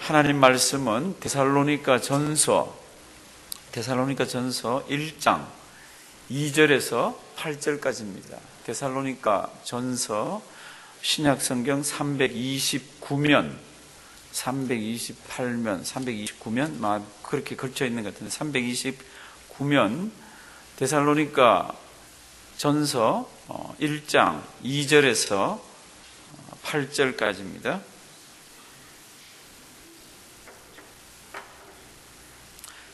하나님 말씀은 데살로니가 전서 1장 2절에서 8절까지입니다. 데살로니가 전서 신약 성경 329면, 329면 그렇게 걸쳐 있는 것 같은데 329면 데살로니가 전서 1장 2절에서 8절까지입니다.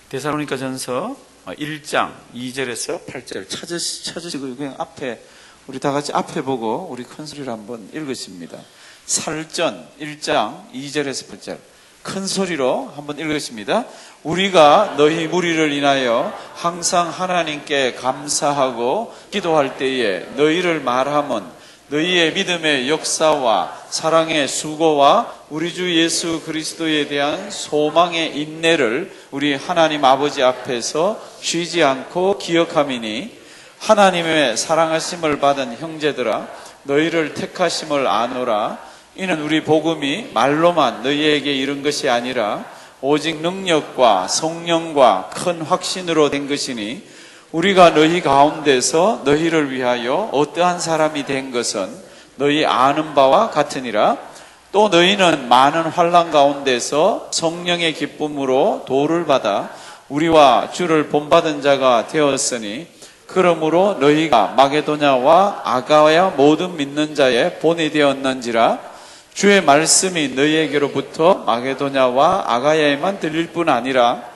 데살로니가 전서 1장 2절에서 8절 찾으시고 그냥 앞에 우리 다 같이 앞에 보고 우리 큰 소리로 한번 읽으십니다. 살전 1장 2절에서 8절 큰 소리로 한번 읽으십니다. 우리가 너희 무리를 인하여 항상 하나님께 감사하고 기도할 때에 너희를 말함은 너희의 믿음의 역사와 사랑의 수고와 우리 주 예수 그리스도에 대한 소망의 인내를 우리 하나님 아버지 앞에서 쉬지 않고 기억함이니 하나님의 사랑하심을 받은 형제들아 너희를 택하심을 아노라. 이는 우리 복음이 말로만 너희에게 이른 것이 아니라 오직 능력과 성령과 큰 확신으로 된 것이니 우리가 너희 가운데서 너희를 위하여 어떠한 사람이 된 것은 너희 아는 바와 같으니라. 또 너희는 많은 환난 가운데서 성령의 기쁨으로 도를 받아 우리와 주를 본받은 자가 되었으니 그러므로 너희가 마게도냐와 아가야 모든 믿는 자의 본이 되었는지라. 주의 말씀이 너희에게로부터 마게도냐와 아가야에만 들릴 뿐 아니라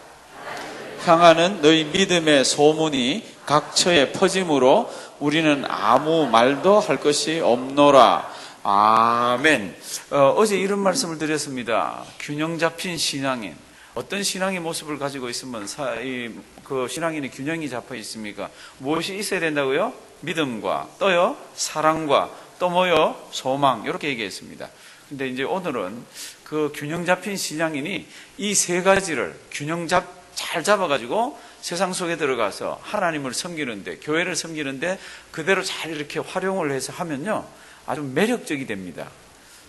향하는 너희 믿음의 소문이 각처에 퍼짐으로 우리는 아무 말도 할 것이 없노라. 아멘. 어제 이런 말씀을 드렸습니다. 균형 잡힌 신앙인. 어떤 신앙의 모습을 가지고 있으면 그 신앙인의 균형이 잡혀 있습니까? 무엇이 있어야 된다고요? 믿음과 또요 사랑과 또 뭐요? 소망. 이렇게 얘기했습니다. 근데 이제 오늘은 그 균형 잡힌 신앙인이 이 세 가지를 잘 잡아가지고 세상 속에 들어가서 하나님을 섬기는데, 교회를 섬기는데 그대로 잘 이렇게 활용을 해서 하면요 아주 매력적이 됩니다.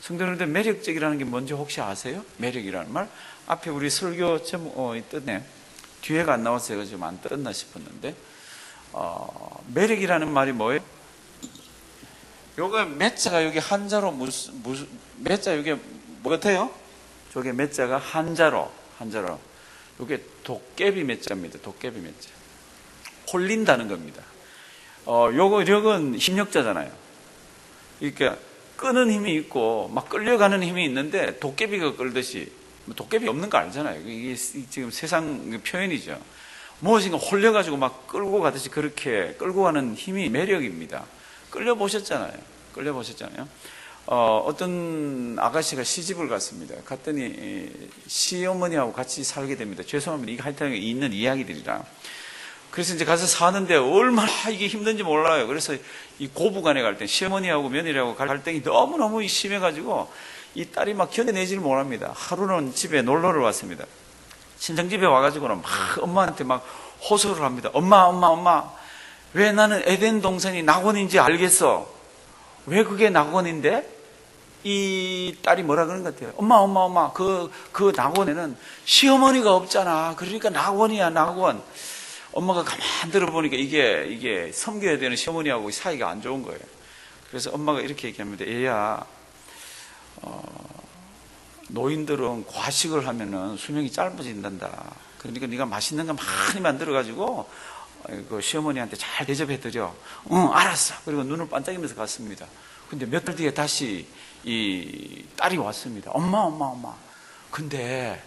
성도님들, 매력적이라는 게 뭔지 혹시 아세요? 매력이라는 말? 앞에 우리 설교 떴네. 뒤에가 안 나와서 제가 지금 안 떴나 싶었는데 매력이라는 말이 뭐예요? 요거 매자가 여기 한자로 무슨 매자 이게 뭐 같아요? 저게 매자가 한자로 요게 도깨비 매자입니다. 도깨비 매자. 홀린다는 겁니다. 요건 힘력자잖아요. 그러니까 끄는 힘이 있고 막 끌려가는 힘이 있는데 도깨비가 끌듯이, 도깨비 없는 거 알잖아요. 이게 지금 세상 표현이죠. 무엇인가 홀려가지고 막 끌고 가듯이 그렇게 끌고 가는 힘이 매력입니다. 끌려보셨잖아요. 어떤 아가씨가 시집을 갔습니다. 갔더니 시어머니하고 같이 살게 됩니다. 죄송합니다. 이게 하여튼 있는 이야기들이라. 그래서 이제 가서 사는데 얼마나 이게 힘든지 몰라요. 그래서 이 고부간에 갈 때 시어머니하고 며느리하고 갈등이 너무너무 심해가지고 이 딸이 막 견뎌내지를 못합니다. 하루는 집에 놀러를 왔습니다. 친정집에 와가지고는 막 엄마한테 막 호소를 합니다. 엄마, 왜 나는 에덴 동산이 낙원인지 알겠어? 왜 그게 낙원인데? 이 딸이 뭐라 그러는 것 같아요. 엄마, 그 낙원에는 시어머니가 없잖아. 그러니까 낙원이야, 낙원. 엄마가 가만 들어보니까 이게 섬겨야 되는 시어머니하고 사이가 안 좋은 거예요. 그래서 엄마가 이렇게 얘기합니다. 얘야, 노인들은 과식을 하면은 수명이 짧아진단다. 그러니까 네가 맛있는 거 많이 만들어가지고 그 시어머니한테 잘 대접해드려. 응, 알았어. 그리고 눈을 반짝이면서 갔습니다. 근데 몇 달 뒤에 다시 이 딸이 왔습니다. 엄마. 근데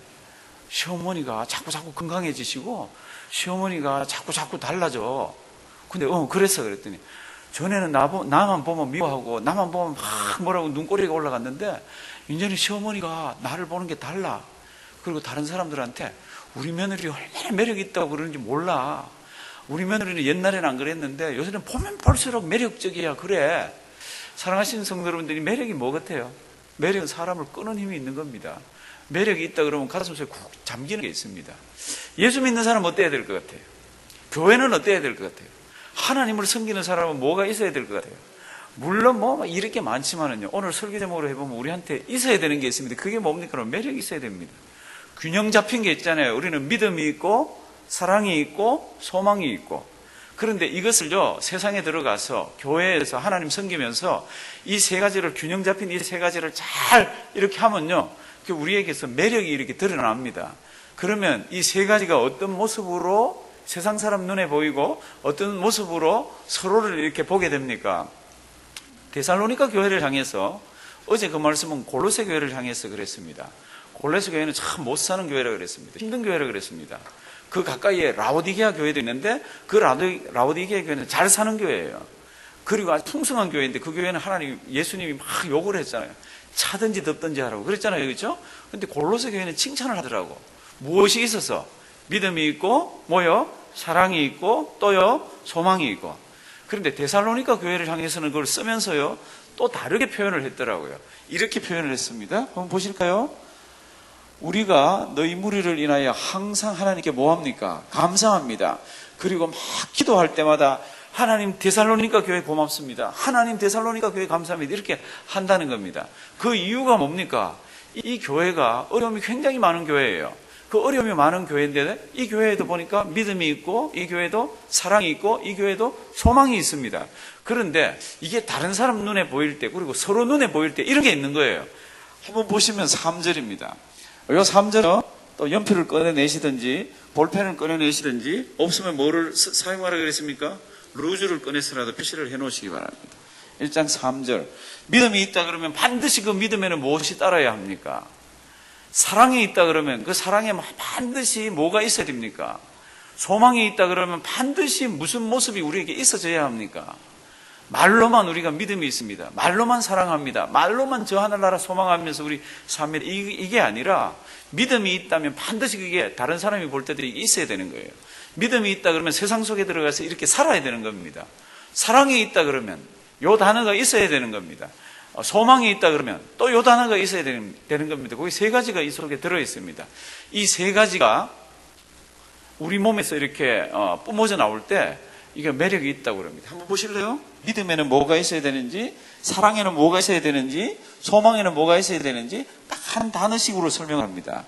시어머니가 자꾸 건강해지시고 시어머니가 자꾸 달라져. 근데 그랬어. 그랬더니 전에는 나만 보면 미워하고 나만 보면 막 뭐라고 눈꼬리가 올라갔는데 이제는 시어머니가 나를 보는 게 달라. 그리고 다른 사람들한테 우리 며느리 얼마나 매력이 있다고 그러는지 몰라. 우리 며느리는 옛날에는 안 그랬는데 요새는 보면 볼수록 매력적이야. 그래. 사랑하시는 성도 여러분들이 매력이 뭐 같아요? 매력은 사람을 끄는 힘이 있는 겁니다. 매력이 있다 그러면 가슴속에 쿡 잠기는 게 있습니다. 예수 믿는 사람은 어때야 될 것 같아요? 교회는 어때야 될 것 같아요? 하나님을 섬기는 사람은 뭐가 있어야 될 것 같아요? 물론 뭐 이렇게 많지만은요, 오늘 설교 제목으로 해보면 우리한테 있어야 되는 게 있습니다. 그게 뭡니까? 매력이 있어야 됩니다. 균형 잡힌 게 있잖아요. 우리는 믿음이 있고 사랑이 있고 소망이 있고. 그런데 이것을요, 세상에 들어가서 교회에서 하나님 섬기면서 이 세 가지를, 균형 잡힌 이 세 가지를 잘 이렇게 하면요, 우리에게서 매력이 이렇게 드러납니다. 그러면 이 세 가지가 어떤 모습으로 세상 사람 눈에 보이고 어떤 모습으로 서로를 이렇게 보게 됩니까? 데살로니가 교회를 향해서, 어제 그 말씀은 골로새 교회를 향해서 그랬습니다. 골로새 교회는 참 못 사는 교회라 그랬습니다. 힘든 교회라 그랬습니다. 그 가까이에 라오디게아 교회도 있는데 그 라오디게아 교회는 잘 사는 교회예요. 그리고 아주 풍성한 교회인데 그 교회는 예수님이 막 욕을 했잖아요. 차든지 덥든지 하라고 그랬잖아요. 그렇죠? 근데 골로새 교회는 칭찬을 하더라고. 무엇이 있어서? 믿음이 있고 뭐요? 사랑이 있고 또요? 소망이 있고. 그런데 데살로니가 교회를 향해서는 그걸 쓰면서요, 또 다르게 표현을 했더라고요. 이렇게 표현을 했습니다. 한번 보실까요? 우리가 너희 무리를 인하여 항상 하나님께 뭐합니까? 감사합니다. 그리고 막 기도할 때마다 하나님 데살로니가 교회 고맙습니다. 하나님 데살로니가 교회 감사합니다. 이렇게 한다는 겁니다. 그 이유가 뭡니까? 이 교회가 어려움이 굉장히 많은 교회예요. 그 어려움이 많은 교회인데 이 교회에도 보니까 믿음이 있고 이 교회도 사랑이 있고 이 교회도 소망이 있습니다. 그런데 이게 다른 사람 눈에 보일 때, 그리고 서로 눈에 보일 때 이런 게 있는 거예요. 한번 보시면 3절입니다. 이 3절은 또 연필을 꺼내내시든지 볼펜을 꺼내내시든지, 없으면 뭐를 사용하라 그랬습니까? 루즈를 꺼내서라도 표시를 해놓으시기 바랍니다. 1장 3절. 믿음이 있다 그러면 반드시 그 믿음에는 무엇이 따라야 합니까? 사랑이 있다 그러면 그 사랑에 반드시 뭐가 있어야 됩니까? 소망이 있다 그러면 반드시 무슨 모습이 우리에게 있어져야 합니까? 말로만 우리가 믿음이 있습니다. 말로만 사랑합니다. 말로만 저 하늘나라 소망하면서 우리 삽니다. 이게 아니라 믿음이 있다면 반드시 그게 다른 사람이 볼 때도 있어야 되는 거예요. 믿음이 있다 그러면 세상 속에 들어가서 이렇게 살아야 되는 겁니다. 사랑이 있다 그러면 요 단어가 있어야 되는 겁니다. 소망이 있다 그러면 또 요 단어가 있어야 되는 겁니다. 거기 세 가지가 이 속에 들어있습니다. 이 세 가지가 우리 몸에서 이렇게 뿜어져 나올 때 이게 매력이 있다고 그럽니다. 한번 보실래요? 믿음에는 뭐가 있어야 되는지, 사랑에는 뭐가 있어야 되는지, 소망에는 뭐가 있어야 되는지 딱 한 단어씩으로 설명합니다.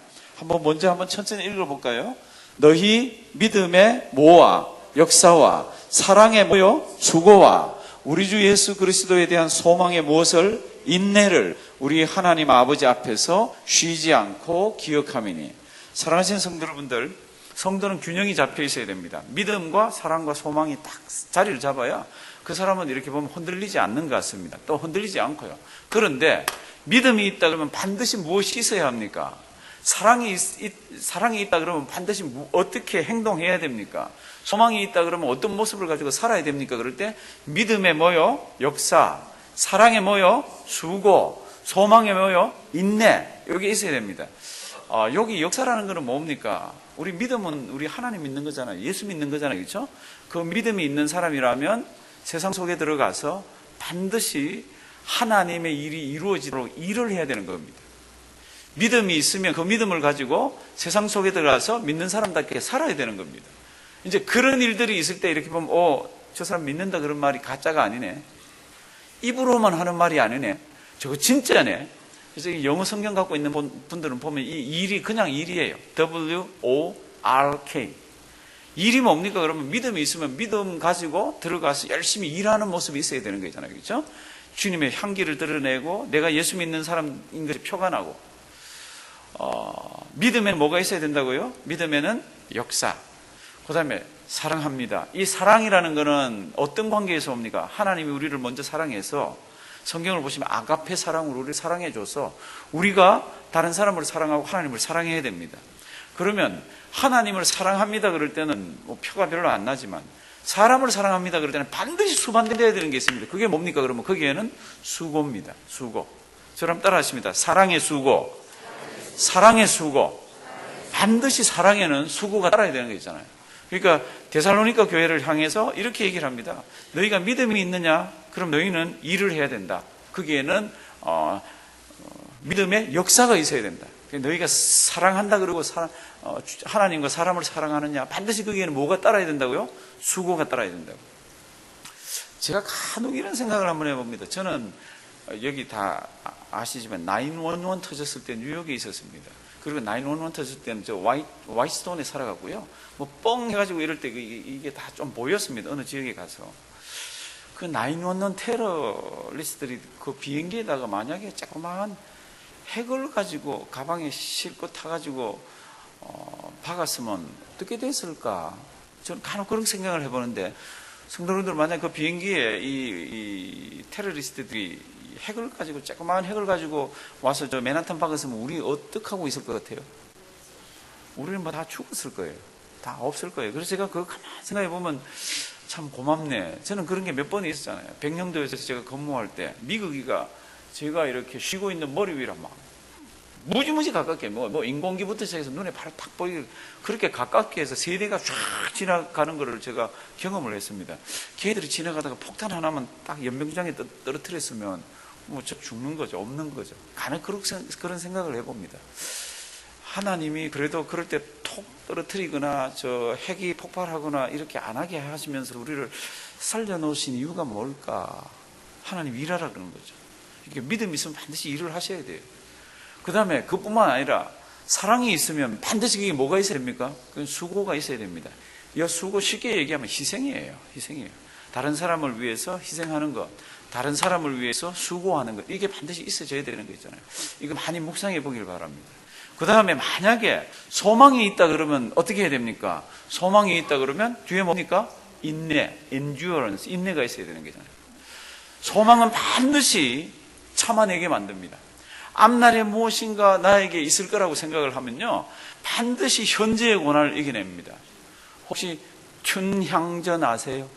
먼저 천천히 읽어볼까요? 너희 믿음의 뭐와 역사와 사랑의 뭐요? 수고와 우리 주 예수 그리스도에 대한 소망의 무엇을? 인내를 우리 하나님 아버지 앞에서 쉬지 않고 기억함이니. 사랑하시는 성도 여러분들, 성도는 균형이 잡혀 있어야 됩니다. 믿음과 사랑과 소망이 딱 자리를 잡아야 그 사람은 이렇게 보면 흔들리지 않는 것 같습니다. 또 흔들리지 않고요. 그런데 믿음이 있다 그러면 반드시 무엇이 있어야 합니까? 사랑이 있다 그러면 반드시 어떻게 행동해야 됩니까? 소망이 있다 그러면 어떤 모습을 가지고 살아야 됩니까? 그럴 때 믿음의 뭐요? 역사, 사랑의 뭐요? 수고, 소망의 뭐요? 인내, 여기 있어야 됩니다. 여기 역사라는 것은 뭡니까? 우리 믿음은 우리 하나님 믿는 거잖아요. 예수 믿는 거잖아요. 그렇죠? 그 믿음이 있는 사람이라면 세상 속에 들어가서 반드시 하나님의 일이 이루어지도록 일을 해야 되는 겁니다. 믿음이 있으면 그 믿음을 가지고 세상 속에 들어가서 믿는 사람답게 살아야 되는 겁니다. 이제 그런 일들이 있을 때 이렇게 보면 저 사람 믿는다 그런 말이 가짜가 아니네. 입으로만 하는 말이 아니네. 저거 진짜네. 그래서 영어 성경 갖고 있는 분들은 보면 이 일이 그냥 일이에요. WORK. 일이 뭡니까? 그러면 믿음이 있으면 믿음 가지고 들어가서 열심히 일하는 모습이 있어야 되는 거잖아요. 그렇죠? 주님의 향기를 드러내고 내가 예수 믿는 사람인 것이 표가 나고. 믿음에는 뭐가 있어야 된다고요? 믿음에는 역사. 그 다음에 사랑합니다. 이 사랑이라는 것은 어떤 관계에서 옵니까? 하나님이 우리를 먼저 사랑해서, 성경을 보시면 아가페 사랑으로 우리를 사랑해줘서 우리가 다른 사람을 사랑하고 하나님을 사랑해야 됩니다. 그러면 하나님을 사랑합니다 그럴 때는 표가 별로 안 나지만, 사람을 사랑합니다 그럴 때는 반드시 수반되어야 되는 게 있습니다. 그게 뭡니까? 그러면 거기에는 수고입니다. 수고. 저랑 따라 하십니다. 사랑의 수고. 사랑의 수고. 반드시 사랑에는 수고가 따라야 되는 게 있잖아요. 그러니까 데살로니가 교회를 향해서 이렇게 얘기를 합니다. 너희가 믿음이 있느냐? 그럼 너희는 일을 해야 된다. 거기에는 믿음의 역사가 있어야 된다. 너희가 사랑한다 그러고 하나님과 사람을 사랑하느냐? 반드시 거기에는 뭐가 따라야 된다고요? 수고가 따라야 된다고. 제가 간혹 이런 생각을 한번 해봅니다. 저는 여기 다 아시지만 911 터졌을 때 뉴욕에 있었습니다. 그리고 911 터졌을 때는 저 화이트스톤에 살아가고요. 뭐 뻥 해가지고 이럴 때 이게 다 좀 보였습니다. 어느 지역에 가서. 그 911 테러리스트들이 그 비행기에다가 만약에 조그마한 핵을 가지고 가방에 싣고 타가지고 박았으면 어떻게 됐을까? 저는 간혹 그런 생각을 해보는데, 성도님들 만약 그 비행기에 이 테러리스트들이 핵을 가지고 조그마한 핵을 가지고 와서 저 맨하탄 박았으면 우리 어떻게 하고 있을 것 같아요? 우리는 뭐 다 죽었을 거예요. 다 없을 거예요. 그래서 제가 그거 가만히 생각해 보면 참 고맙네. 저는 그런 게 몇 번 있었잖아요. 백령도에서 제가 근무할 때 미국이가 제가 이렇게 쉬고 있는 머리 위로 막 무지무지 가깝게 뭐 인공기부터 시작해서 눈에 바로 탁 보이게 그렇게 가깝게 해서 세대가 쫙 지나가는 거를 제가 경험을 했습니다. 걔들이 지나가다가 폭탄 하나만 딱 연병장에 떨어뜨렸으면 뭐 저 죽는 거죠. 없는 거죠. 간혹 그런 생각을 해봅니다. 하나님이 그래도 그럴 때 톡 떨어뜨리거나 저 핵이 폭발하거나 이렇게 안 하게 하시면서 우리를 살려놓으신 이유가 뭘까? 하나님 일하라 그러는 거죠. 이게 믿음이 있으면 반드시 일을 하셔야 돼요. 그 다음에 그뿐만 아니라 사랑이 있으면 반드시 그게 뭐가 있어야 됩니까? 그건 수고가 있어야 됩니다. 이 수고 쉽게 얘기하면 희생이에요. 희생이에요. 다른 사람을 위해서 희생하는 것, 다른 사람을 위해서 수고하는 것, 이게 반드시 있어져야 되는 거 있잖아요. 이거 많이 묵상해 보길 바랍니다. 그 다음에 만약에 소망이 있다 그러면 어떻게 해야 됩니까? 소망이 있다 그러면 뒤에 뭡니까? 인내, endurance, 인내가 있어야 되는 거잖아요. 소망은 반드시 참아내게 만듭니다. 앞날에 무엇인가 나에게 있을 거라고 생각을 하면요, 반드시 현재의 고난을 이겨냅니다. 혹시 춘향전 아세요?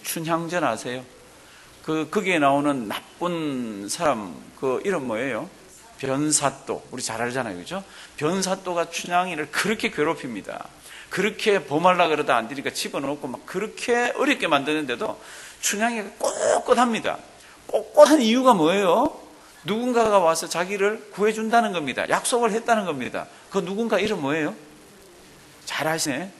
춘향전 아세요? 거기에 나오는 나쁜 사람 그 이름 뭐예요? 변사또. 우리 잘 알잖아요, 그죠? 변사또가 춘향이를 그렇게 괴롭힙니다. 그렇게 범하려고 그러다 안 되니까 집어넣고 막 그렇게 어렵게 만드는데도 춘향이가 꼿꼿합니다. 꼿꼿한 이유가 뭐예요? 누군가가 와서 자기를 구해준다는 겁니다. 약속을 했다는 겁니다. 그 누군가 이름 뭐예요? 잘 아시네.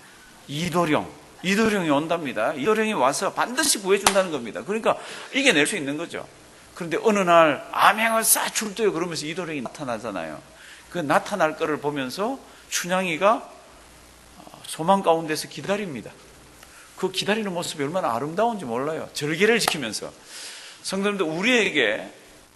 이도령이 온답니다. 이도령이 와서 반드시 구해준다는 겁니다. 그러니까 이겨낼 수 있는 거죠. 그런데 어느 날 암행을 싹 출두해 그러면서 이도령이 나타나잖아요. 그 나타날 거를 보면서 춘향이가 소망 가운데서 기다립니다. 그 기다리는 모습이 얼마나 아름다운지 몰라요. 절개를 지키면서. 성도님들, 우리에게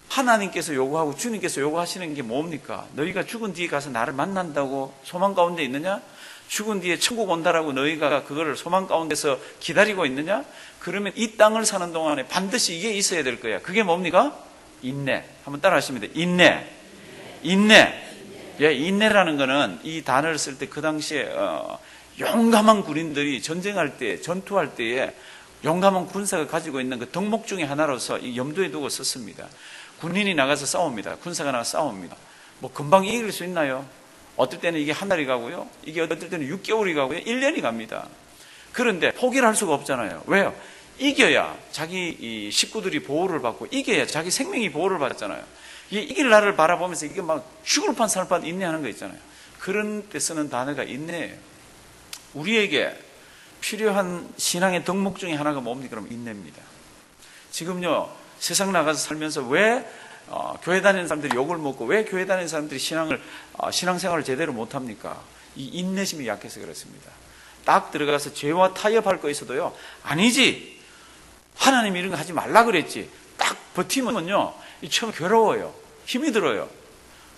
하나님께서 요구하고 주님께서 요구하시는 게 뭡니까? 너희가 죽은 뒤에 가서 나를 만난다고 소망 가운데 있느냐? 죽은 뒤에 천국 온다라고 너희가 그거를 소망 가운데서 기다리고 있느냐? 그러면 이 땅을 사는 동안에 반드시 이게 있어야 될 거야. 그게 뭡니까? 인내. 한번 따라 하십니다. 인내. 예, 인내라는 거는 이 단어를 쓸 때 그 당시에 용감한 군인들이 전쟁할 때, 전투할 때에 용감한 군사가 가지고 있는 그 덕목 중에 하나로서 이 염두에 두고 썼습니다. 군인이 나가서 싸웁니다. 군사가 나가서 싸웁니다. 뭐 금방 이길 수 있나요? 어떨 때는 이게 한 달이 가고요. 이게 어떨 때는 6개월이 가고요. 1년이 갑니다. 그런데 포기를 할 수가 없잖아요. 왜요? 이겨야 자기 이 식구들이 보호를 받고 이겨야 자기 생명이 보호를 받잖아요. 이길 날을 바라보면서 이게 막 죽을 판 살 판 인내하는 거 있잖아요. 그런 때 쓰는 단어가 인내예요. 우리에게 필요한 신앙의 덕목 중에 하나가 뭡니까? 그럼 인내입니다. 지금요, 세상 나가서 살면서 왜 교회 다니는 사람들이 욕을 먹고 왜 교회 다니는 사람들이 신앙생활을 제대로 못합니까? 이 인내심이 약해서 그렇습니다. 딱 들어가서 죄와 타협할 거 있어도요, 아니지, 하나님 이런 거 하지 말라 그랬지, 딱 버티면요 처음에 괴로워요. 힘이 들어요.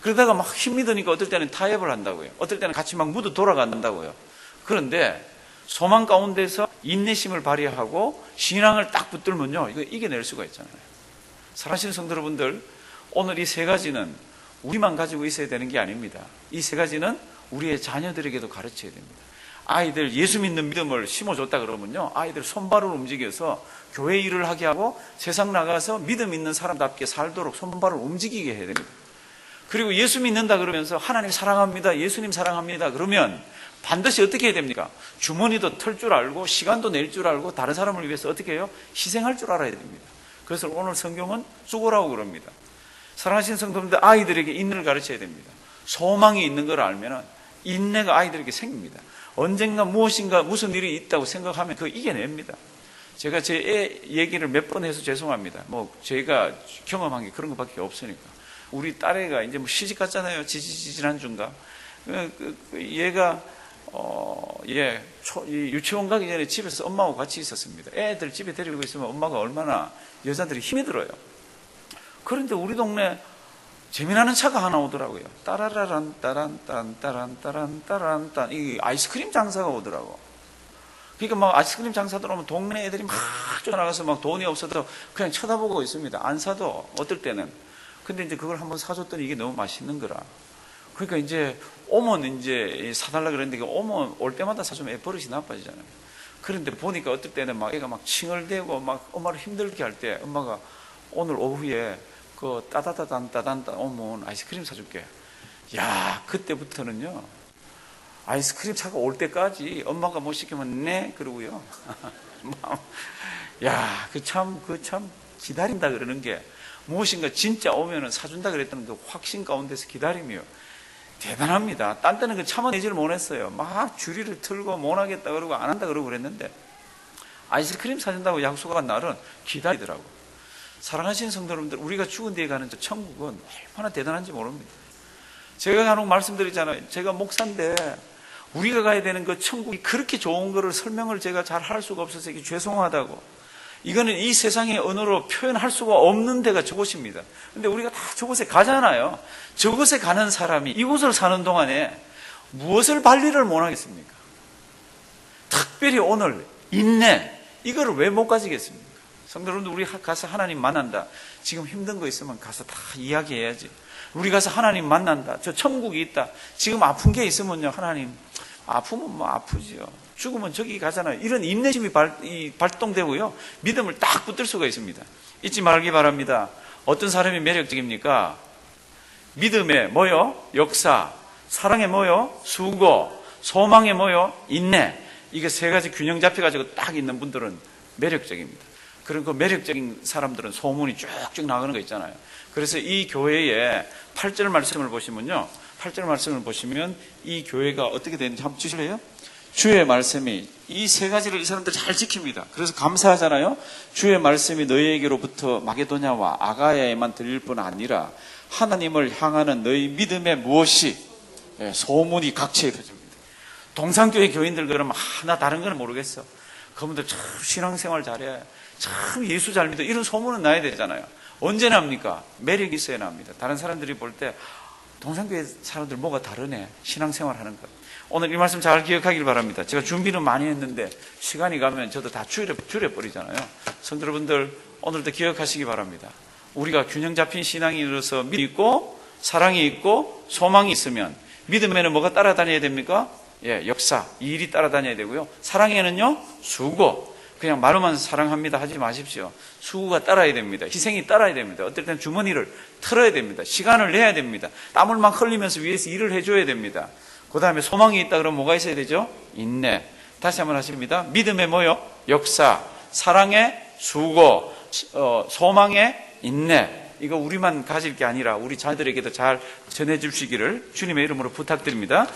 그러다가 막 힘이 드니까 어떨 때는 타협을 한다고요. 어떨 때는 같이 막 묻어 돌아간다고요. 그런데 소망 가운데서 인내심을 발휘하고 신앙을 딱 붙들면요, 이거 이겨낼 수가 있잖아요. 사랑하시는 성도 여러분들, 오늘 이 세 가지는 우리만 가지고 있어야 되는 게 아닙니다. 이 세 가지는 우리의 자녀들에게도 가르쳐야 됩니다. 아이들 예수 믿는 믿음을 심어줬다 그러면요, 아이들 손발을 움직여서 교회 일을 하게 하고 세상 나가서 믿음 있는 사람답게 살도록 손발을 움직이게 해야 됩니다. 그리고 예수 믿는다 그러면서 하나님 사랑합니다, 예수님 사랑합니다 그러면 반드시 어떻게 해야 됩니까? 주머니도 털 줄 알고 시간도 낼 줄 알고 다른 사람을 위해서 어떻게 해요? 희생할 줄 알아야 됩니다. 그래서 오늘 성경은 수고라고 그럽니다. 사랑하시는 성도님들, 아이들에게 인내를 가르쳐야 됩니다. 소망이 있는 걸 알면 인내가 아이들에게 생깁니다. 언젠가 무엇인가 무슨 일이 있다고 생각하면 그거 이겨냅니다. 제가 제 애 얘기를 몇 번 해서 죄송합니다. 뭐 제가 경험한 게 그런 것밖에 없으니까. 우리 딸애가 이제 뭐 시집 갔잖아요. 지지난주인가. 얘가 이 유치원 가기 전에 집에서 엄마하고 같이 있었습니다. 애들 집에 데리고 있으면 엄마가 얼마나 여자들이 힘이 들어요. 그런데 우리 동네 재미나는 차가 하나 오더라고요. 따라라란 따란 따란 따란 따란 따란 따란 이 아이스크림 장사가 오더라고. 그러니까 막 아이스크림 장사들 오면 동네 애들이 막 쫓아나가서 막 돈이 없어도 그냥 쳐다보고 있습니다. 안 사도 어떨 때는. 근데 이제 그걸 한번 사줬더니 이게 너무 맛있는 거라. 그러니까 이제 오면 이제 사달라 그랬는데 오면 올 때마다 사주면 애 버릇이 나빠지잖아요. 그런데 보니까 어떨 때는 막 애가 막 칭얼대고 막 엄마를 힘들게 할 때 엄마가 오늘 오후에 그 따다다단 따단따 오면 아이스크림 사줄게. 야, 그때부터는요. 아이스크림 차가 올 때까지 엄마가 못 시키면 네 그러고요. 야, 그 참 기다린다 그러는 게 무엇인가 진짜 오면은 사준다 그랬다는 그 확신 가운데서 기다림이요. 대단합니다. 딴 때는 그 참아내지를 못했어요. 막 주리를 틀고 못 하겠다 그러고 안 한다 그러고 그랬는데 아이스크림 사준다고 약속한 날은 기다리더라고. 사랑하시는 성도 여러분들, 우리가 죽은 뒤에 가는 저 천국은 얼마나 대단한지 모릅니다. 제가 간혹 말씀드리잖아요. 제가 목사인데 우리가 가야 되는 그 천국이 그렇게 좋은 거를 설명을 제가 잘 할 수가 없어서 이게 죄송하다고. 이거는 이 세상의 언어로 표현할 수가 없는 데가 저곳입니다. 근데 우리가 다 저곳에 가잖아요. 저곳에 가는 사람이 이곳을 사는 동안에 무엇을 발휘를 못 하겠습니까? 특별히 오늘 인내, 이거를 왜 못 가지겠습니까? 성도 여러분들, 우리 가서 하나님 만난다. 지금 힘든 거 있으면 가서 다 이야기해야지. 우리 가서 하나님 만난다. 저 천국이 있다. 지금 아픈 게 있으면요, 하나님, 아프면 뭐 아프지요. 죽으면 저기 가잖아요. 이런 인내심이 발동되고요. 믿음을 딱 붙들 수가 있습니다. 잊지 말기 바랍니다. 어떤 사람이 매력적입니까? 믿음에 뭐요? 역사. 사랑에 뭐요? 수고. 소망에 뭐요? 인내. 이게 세 가지 균형 잡혀가지고 딱 있는 분들은 매력적입니다. 그런 그 매력적인 사람들은 소문이 쭉쭉 나가는 거 있잖아요. 그래서 이 교회의 8절 말씀을 보시면요. 8절 말씀을 보시면 이 교회가 어떻게 되는지 한번 주실래요? 주의 말씀이 이 세 가지를 이 사람들 잘 지킵니다. 그래서 감사하잖아요. 주의 말씀이 너희에게로부터 마게도냐와 아가야에만 들릴 뿐 아니라 하나님을 향하는 너희 믿음의 무엇이 소문이 각처에 퍼집니다. 동산교회 교인들 그러면 나 다른 건 모르겠어. 그분들 참 신앙생활 잘해. 참 예수 잘 믿어. 이런 소문은 나야 되잖아요. 언제 납니까? 매력이 있어야 납니다. 다른 사람들이 볼 때 동산교회 사람들 뭐가 다르네. 신앙생활 하는 것. 오늘 이 말씀 잘 기억하길 바랍니다. 제가 준비는 많이 했는데 시간이 가면 저도 다 줄여버리잖아요. 성도 여러분들, 오늘도 기억하시기 바랍니다. 우리가 균형 잡힌 신앙인으로서 믿음이 있고 사랑이 있고 소망이 있으면 믿음에는 뭐가 따라다녀야 됩니까? 역사, 일이 따라다녀야 되고요. 사랑에는요, 수고. 그냥 말로만 사랑합니다 하지 마십시오. 수고가 따라야 됩니다. 희생이 따라야 됩니다. 어떨 때는 주머니를 틀어야 됩니다. 시간을 내야 됩니다. 땀을 막 흘리면서 위에서 일을 해줘야 됩니다. 그 다음에 소망이 있다 그러면 뭐가 있어야 되죠? 인내. 다시 한번 하십니다. 믿음의 뭐요? 역사. 사랑의 수고. 소망의 인내. 이거 우리만 가질 게 아니라 우리 자녀들에게도 잘 전해 주시기를 주님의 이름으로 부탁드립니다.